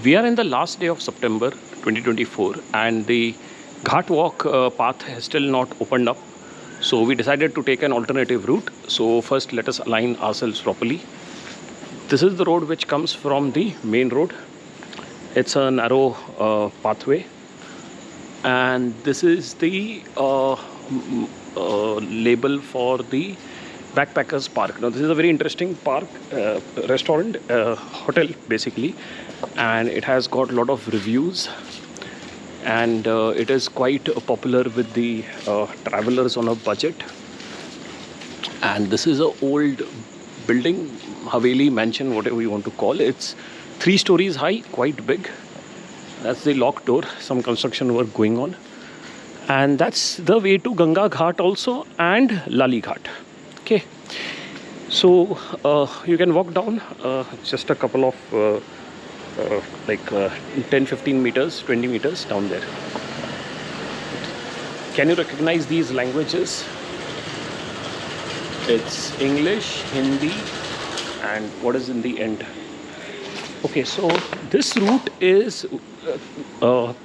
We are in the last day of September 2024 and the Ghat walk path has still not opened up. So we decided to take an alternative route. So first let us align ourselves properly. This is the road which comes from the main road. It's a narrow pathway. And this is the label for the backpackers park. Now this is a very interesting park, restaurant, hotel basically, and it has got a lot of reviews, and it is quite popular with the travelers on a budget. And this is a old building, Haveli mansion, whatever you want to call it. It's 3 stories high, quite big. That's the locked door, some construction work going on. And that's the way to Ganga Ghat also and Lali Ghat. Okay, so you can walk down just a couple of 10-15 meters, 20 meters down there. Can you recognize these languages? It's English, Hindi, and what is in the end? Okay, so this route is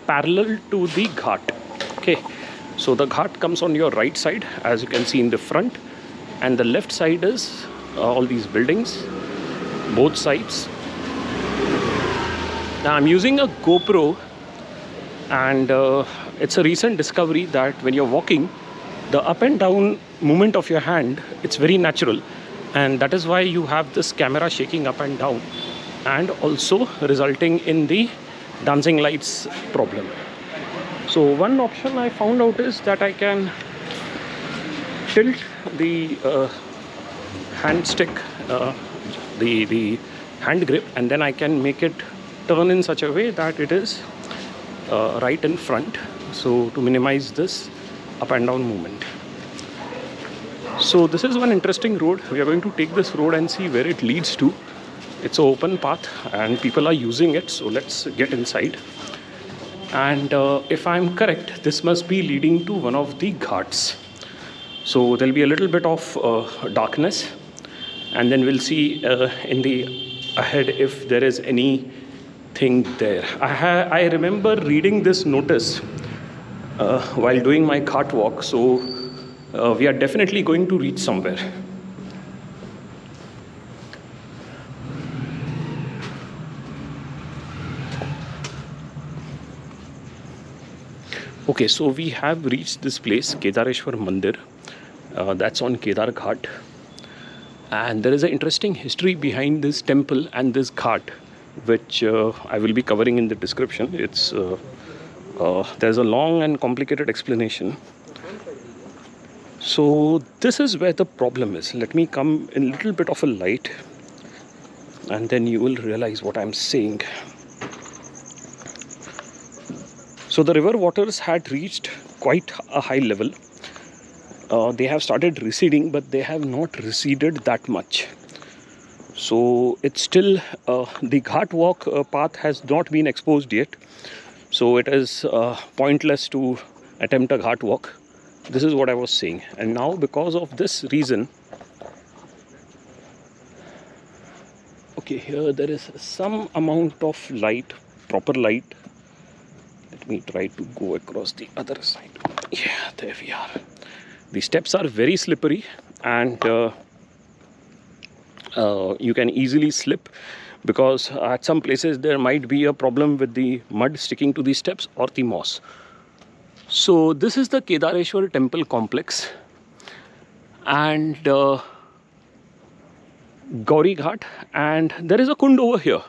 parallel to the Ghat. Okay, so the Ghat comes on your right side, as you can see in the front, and the left side is all these buildings, both sides. Now I'm using a GoPro, and it's a recent discovery that when you're walking, the up and down movement of your hand, it's very natural, and that is why you have this camera shaking up and down, and also resulting in the dancing lights problem. So one option I found out is that I can tilt the hand stick, the hand grip, and then I can make it turn in such a way that it is right in front, so to minimize this up and down movement. So this is one interesting road. We are going to take this road and see where it leads to. It's an open path and people are using it, so let's get inside. And if I'm correct, this must be leading to one of the ghats. So there'll be a little bit of darkness, and then we'll see in the ahead if there is anything there. I remember reading this notice while doing my cart walk, so we are definitely going to reach somewhere. Okay, so we have reached this place, Kedareshwar Mandir. That's on Kedar Ghat. And there is an interesting history behind this temple and this ghat, which I will be covering in the description. It's there's a long and complicated explanation. So this is where the problem is. Let me come in a little bit of a light, and then you will realize what I'm saying. So the river waters had reached quite a high level. They have started receding, but they have not receded that much. So it's still, the Ghat walk path has not been exposed yet. So it is pointless to attempt a Ghat walk. This is what I was saying. And now because of this reason, okay, here there is some amount of light, proper light. Let me try to go across the other side. Yeah, there we are. The steps are very slippery, and you can easily slip, because at some places there might be a problem with the mud sticking to the steps or the moss. So this is the Kedareshwar temple complex, and Gauri Ghat, and there is a kund over here.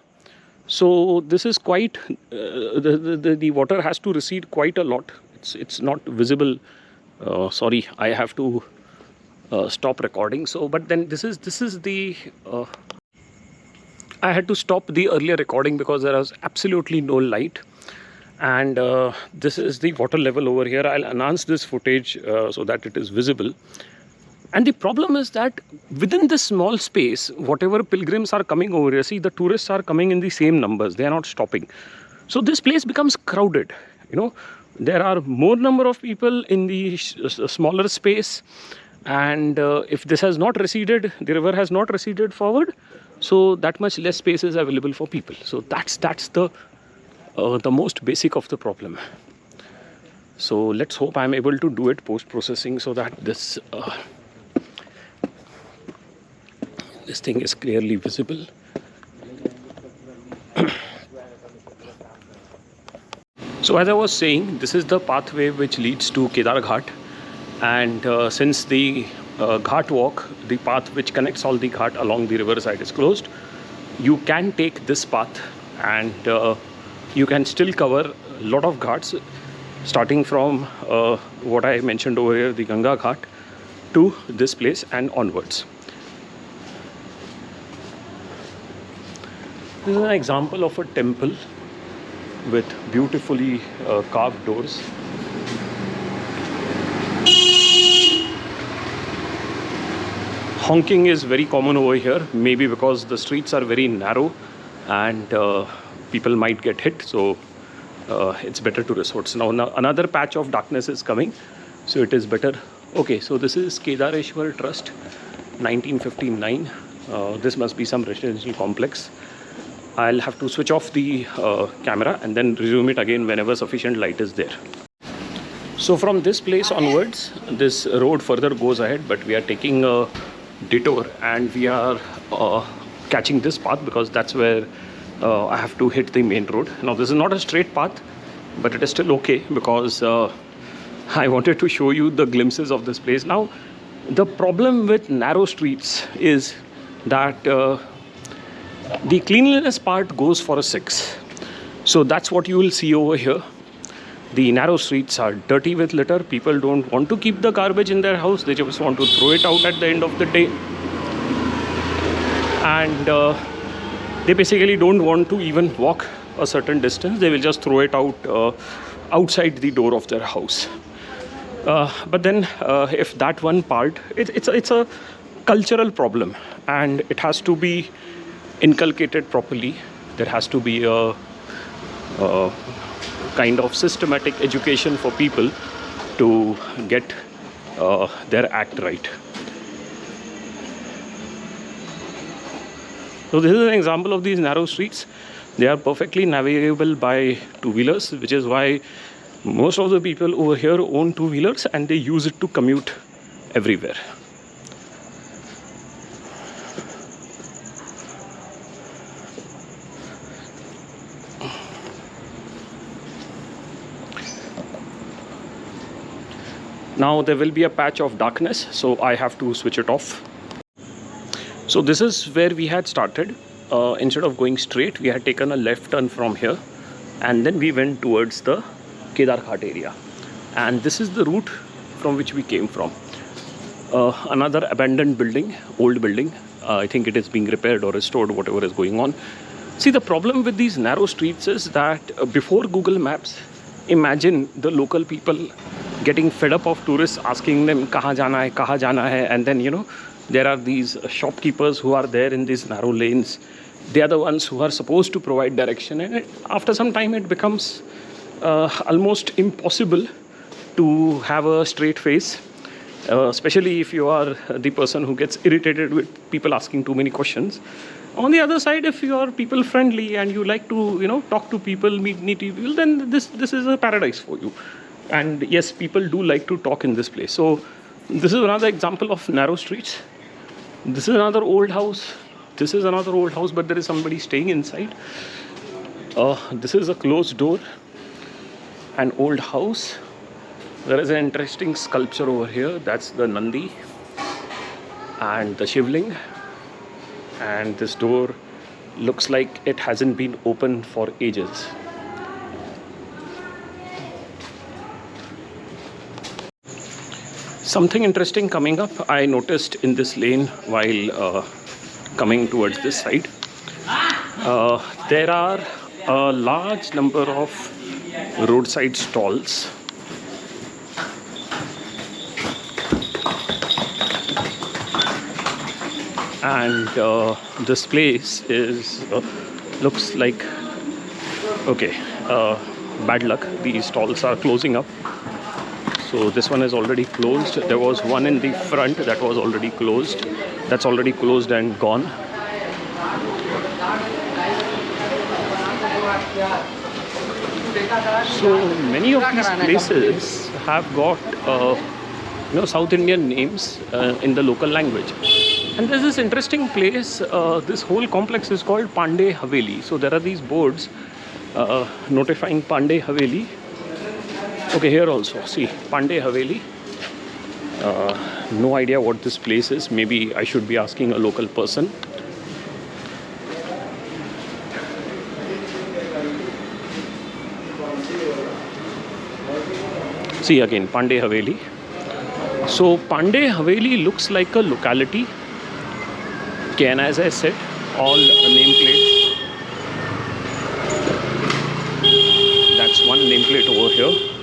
So this is quite, the water has to recede quite a lot. It's not visible. Sorry, I have to stop recording. So, but then this is the, I had to stop the earlier recording because there was absolutely no light. And this is the water level over here. I'll enhance this footage so that it is visible. And the problem is that within this small space, whatever pilgrims are coming over here, see, the tourists are coming in the same numbers. They are not stopping. So this place becomes crowded. You know, there are more number of people in the smaller space. And if this has not receded, the river has not receded forward, so that much less space is available for people. So that's the the most basic of the problem. So let's hope I'm able to do it post-processing so that this thing is clearly visible. So as I was saying, this is the pathway which leads to Kedar Ghat, and since the Ghat walk, the path which connects all the Ghat along the riverside is closed, you can take this path and you can still cover a lot of Ghats, starting from what I mentioned over here, the Ganga Ghat, to this place and onwards. This is an example of a temple with beautifully carved doors. Honking is very common over here, maybe because the streets are very narrow and people might get hit, so it's better to resort. So now another patch of darkness is coming, so it is better. Okay, so this is Kedareshwar Trust, 1959. This must be some residential complex. I'll have to switch off the camera and then resume it again whenever sufficient light is there. So from this place onwards, this road further goes ahead, but we are taking a detour and we are catching this path because that's where I have to hit the main road. Now this is not a straight path, but it is still okay because I wanted to show you the glimpses of this place. Now the problem with narrow streets is that the cleanliness part goes for a 6. So that's what you will see over here. The narrow streets are dirty with litter. People don't want to keep the garbage in their house. They just want to throw it out at the end of the day. And they basically don't want to even walk a certain distance. They will just throw it out outside the door of their house. But then if that one part, it's a cultural problem and it has to be inculcated properly. There has to be a kind of systematic education for people to get their act right. So this is an example of these narrow streets. They are perfectly navigable by two-wheelers, which is why most of the people over here own two-wheelers and they use it to commute everywhere. Now there will be a patch of darkness, so I have to switch it off. So this is where we had started. Instead of going straight, we had taken a left turn from here and then we went towards the Kedar Ghat area. And this is the route from which we came from. Another abandoned building, old building. I think it is being repaired or restored, whatever is going on. See, the problem with these narrow streets is that before Google Maps, imagine the local people getting fed up of tourists asking them kahan jana hai, and then there are these shopkeepers who are there in these narrow lanes. They are the ones who are supposed to provide direction, and after some time it becomes almost impossible to have a straight face, especially if you are the person who gets irritated with people asking too many questions. On the other side, if you are people friendly and you like to talk to people, meet people, then this is a paradise for you. And yes, people do like to talk in this place. So this is another example of narrow streets. This is another old house. This is another old house, but there is somebody staying inside. This is a closed door, an old house. There is an interesting sculpture over here. That's the Nandi and the Shivling. And this door looks like it hasn't been opened for ages. Something interesting coming up I noticed in this lane while coming towards this side. There are a large number of roadside stalls. And this place is looks like bad luck. These stalls are closing up. So this one is already closed. There was one in the front that was already closed. That's already closed and gone. So many of these places have got South Indian names in the local language. And there's this interesting place. This whole complex is called Pandey Haveli. So there are these boards notifying Pandey Haveli. Okay, here also, see, Pandey Haveli. No idea what this place is. Maybe I should be asking a local person. See again, Pandey Haveli. So Pandey Haveli looks like a locality. Okay, and as I said, all nameplates. That's one nameplate over here.